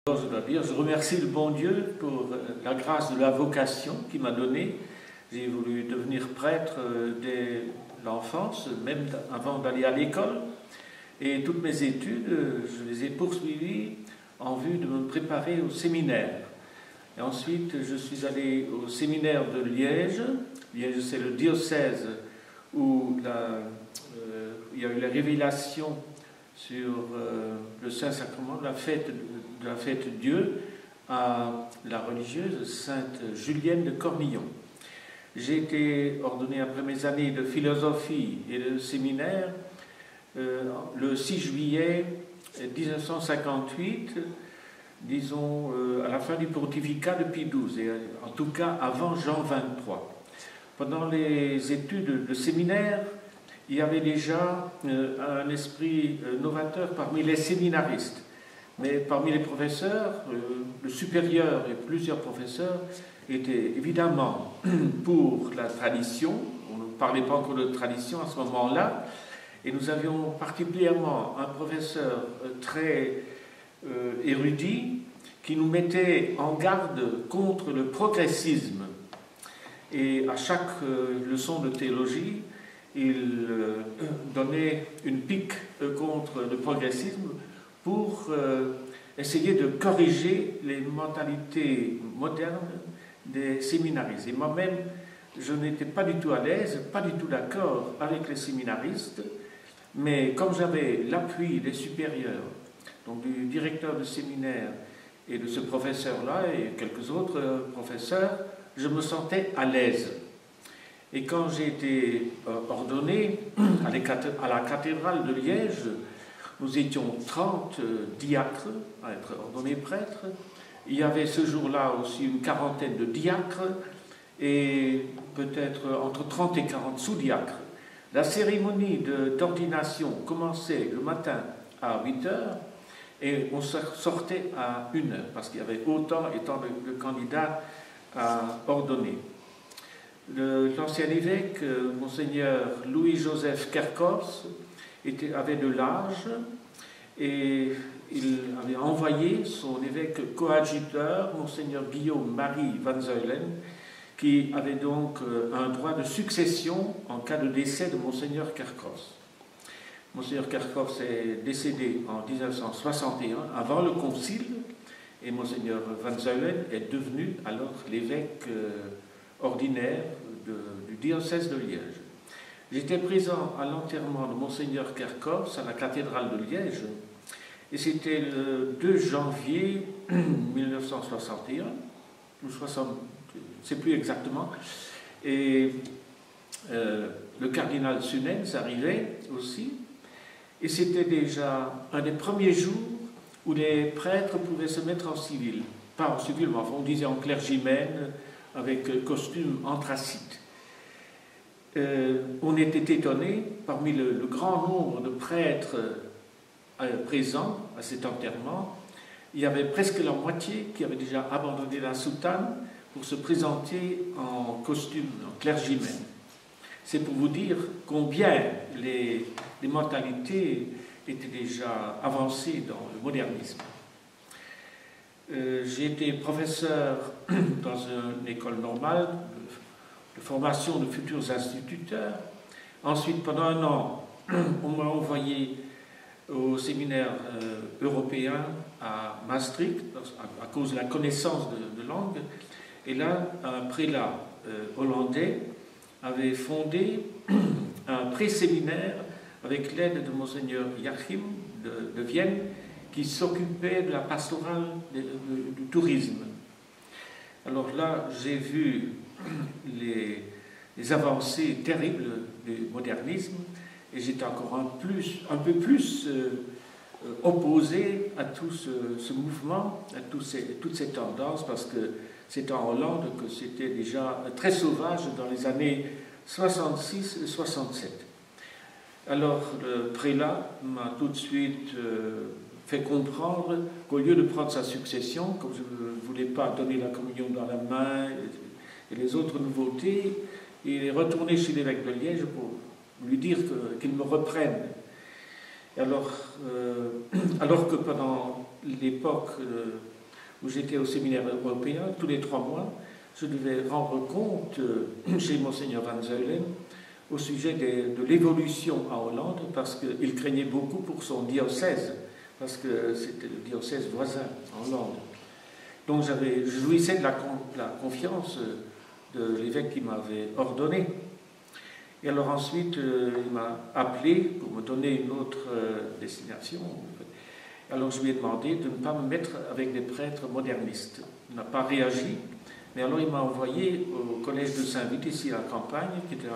Je dois dire, je remercie le bon Dieu pour la grâce de la vocation qu'il m'a donnée. J'ai voulu devenir prêtre dès l'enfance, même avant d'aller à l'école. Et toutes mes études, je les ai poursuivies en vue de me préparer au séminaire. Et ensuite, je suis allé au séminaire de Liège. Liège, c'est le diocèse où il y a eu la révélation sur le Saint-Sacrement, de la fête Dieu, à la religieuse Sainte Julienne de Cornillon. J'ai été ordonné après mes années de philosophie et de séminaire le 6 juillet 1958, disons à la fin du pontificat de Pie XII, et en tout cas avant Jean XXIII. Pendant les études de séminaire, il y avait déjà un esprit novateur parmi les séminaristes. Mais parmi les professeurs, le supérieur et plusieurs professeurs étaient évidemment pour la tradition. On ne parlait pas encore de tradition à ce moment-là. Et nous avions particulièrement un professeur très érudit qui nous mettait en garde contre le progressisme. Et à chaque leçon de théologie, il donnait une pique contre le progressisme pour essayer de corriger les mentalités modernes des séminaristes. Et moi-même, je n'étais pas du tout à l'aise, pas du tout d'accord avec les séminaristes, mais comme j'avais l'appui des supérieurs, donc du directeur de séminaire et de ce professeur-là et quelques autres professeurs, je me sentais à l'aise. Et quand j'ai été ordonné à la cathédrale de Liège, nous étions 30 diacres à être ordonnés prêtres. Il y avait ce jour-là aussi une quarantaine de diacres et peut-être entre 30 et 40 sous-diacres. La cérémonie d'ordination commençait le matin à 8 heures et on sortait à 1 heure parce qu'il y avait autant de candidats à ordonner. L'ancien évêque, Monseigneur Louis-Joseph Kerkhoffs, avait de l'âge et il avait envoyé son évêque coadjuteur, Monseigneur Guillaume-Marie Van Zuylen, qui avait donc un droit de succession en cas de décès de Monseigneur Kerkhoffs. Monseigneur Kerkhoffs est décédé en 1961, avant le concile, et Monseigneur Van Zuylen est devenu alors l'évêque ordinaire du diocèse de Liège. J'étais présent à l'enterrement de Monseigneur Kerkhoffs à la cathédrale de Liège, et c'était le 2 janvier 1961, ou 60, je ne sais plus exactement, et le cardinal Sunens arrivait aussi, et c'était déjà un des premiers jours où les prêtres pouvaient se mettre en civil. Pas en civil, mais enfin on disait en clergymène, avec costume anthracite. On était étonnés, parmi le grand nombre de prêtres présents à cet enterrement, il y avait presque la moitié qui avaient déjà abandonné la soutane pour se présenter en costume, en clergymène. C'est pour vous dire combien les mentalités étaient déjà avancées dans le modernisme. J'ai été professeur dans une école normale de formation de futurs instituteurs. Ensuite, pendant 1 an, on m'a envoyé au séminaire européen à Maastricht à cause de la connaissance de langue. Et là, un prélat hollandais avait fondé un pré-séminaire avec l'aide de Monseigneur Joachim de Vienne, qui s'occupait de la pastorale du tourisme. Alors là, j'ai vu les avancées terribles du modernisme et j'étais encore un peu plus opposé à tout ce mouvement, à toutes ces tendances, parce que c'était en Hollande que c'était déjà très sauvage dans les années 66 et 67. Alors le prélat m'a tout de suite fait comprendre qu'au lieu de prendre sa succession, comme je ne voulais pas donner la communion dans la main et les autres nouveautés, il est retourné chez l'évêque de Liège pour lui dire qu'il me reprenne. Et alors que pendant l'époque où j'étais au séminaire européen, tous les 3 mois, je devais rendre compte chez Monseigneur Van Zeulen au sujet de l'évolution en Hollande, parce qu'il craignait beaucoup pour son diocèse, parce que c'était le diocèse voisin en Hollande. Donc je jouissais de la confiance de l'évêque qui m'avait ordonné. Et alors ensuite, il m'a appelé pour me donner une autre destination. Alors je lui ai demandé de ne pas me mettre avec des prêtres modernistes. Il n'a pas réagi, mais alors il m'a envoyé au collège de Saint-Vite, ici à la campagne, qui était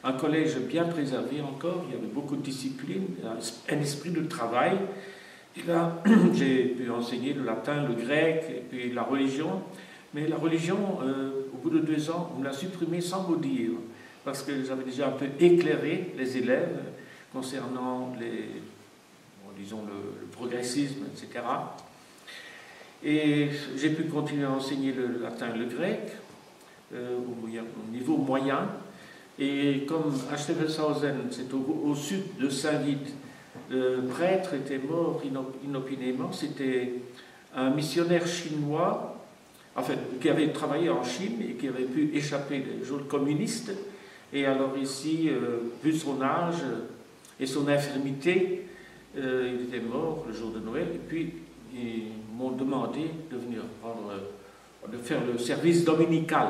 un collège bien préservé encore. Il y avait beaucoup de discipline, un esprit de travail. Et là, j'ai pu enseigner le latin, le grec, et puis la religion. Mais la religion, au bout de 2 ans, on me l'a supprimée sans mot dire, parce que j'avais déjà un peu éclairé les élèves concernant disons le progressisme, etc. Et j'ai pu continuer à enseigner le latin et le grec au niveau moyen. Et comme à Stevenshausen, c'est au sud de Saint-Vite, le prêtre était mort inopinément. C'était un missionnaire chinois, enfin, qui avait travaillé en Chine et qui avait pu échapper des geôles communistes. Et alors ici, vu son âge et son infirmité, il était mort le jour de Noël. Et puis, ils m'ont demandé de venir de faire le service dominical.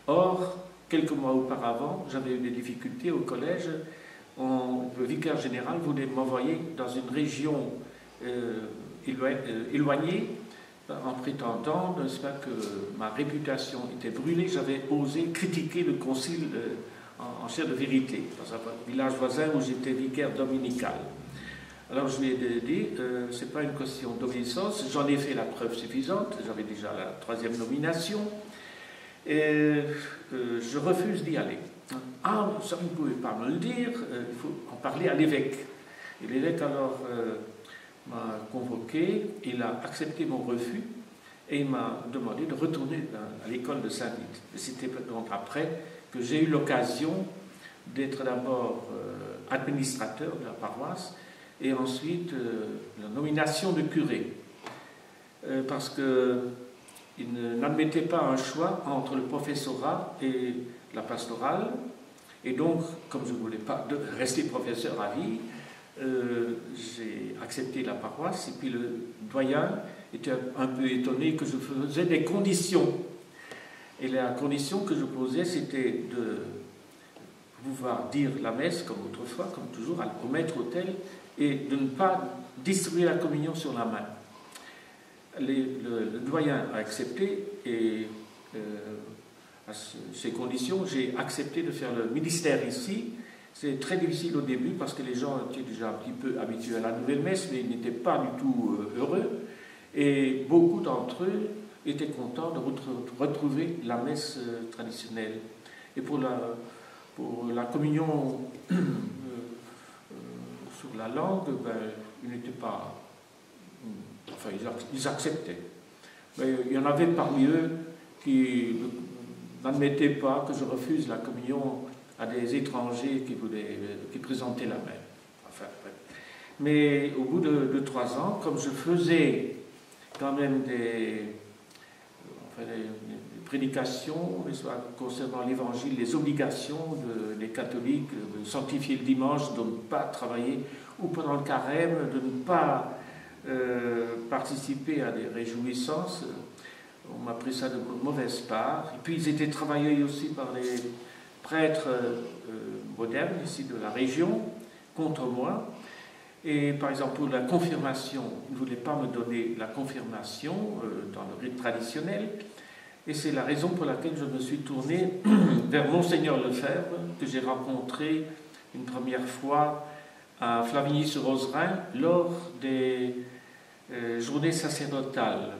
Or, quelques mois auparavant, j'avais eu des difficultés au collège. Le vicaire général voulait m'envoyer dans une région éloignée, en prétendant, n'est-ce pas, que ma réputation était brûlée. J'avais osé critiquer le concile en chair de vérité, dans un village voisin où j'étais vicaire dominical. Alors je lui ai dit, c'est pas une question d'obéissance, j'en ai fait la preuve suffisante, j'avais déjà la 3e nomination, et je refuse d'y aller. Ah, ça vous ne pouvez pas me le dire, il faut en parler à l'évêque. Et l'évêque alors m'a convoqué, il a accepté mon refus et il m'a demandé de retourner à l'école de Saint-Vite. C'était donc après que j'ai eu l'occasion d'être d'abord administrateur de la paroisse et ensuite la nomination de curé. Parce qu'il n'admettait pas un choix entre le professorat et la pastorale. Et donc, comme je ne voulais pas rester professeur à vie, j'ai accepté la paroisse. Et puis le doyen était un peu étonné que je faisais des conditions. Et la condition que je posais, c'était de pouvoir dire la messe comme autrefois, comme toujours, au maître-autel, et de ne pas distribuer la communion sur la main. Le doyen a accepté et à ces conditions, j'ai accepté de faire le ministère ici. C'est très difficile au début parce que les gens étaient déjà un petit peu habitués à la nouvelle messe, mais ils n'étaient pas du tout heureux. Et beaucoup d'entre eux étaient contents de retrouver la messe traditionnelle. Et pour la communion sur la langue, ils n'étaient pas... Enfin, ils acceptaient. Mais il y en avait parmi eux qui n'admettaient pas que je refuse la communion à des étrangers qui présentaient la main. Enfin, ouais. Mais au bout de 3 ans, comme je faisais quand même des prédications concernant l'évangile, les obligations des catholiques de sanctifier le dimanche, de ne pas travailler, ou pendant le carême, de ne pas participer à des réjouissances, on m'a pris ça de mauvaise part. Et puis ils étaient travaillés aussi par les prêtres modernes ici de la région contre moi. Et par exemple pour la confirmation, ils ne voulaient pas me donner la confirmation dans le rite traditionnel. Et c'est la raison pour laquelle je me suis tourné vers Monseigneur Lefebvre, que j'ai rencontré une première fois à Flavigny-sur-Ozerain lors des journées sacerdotales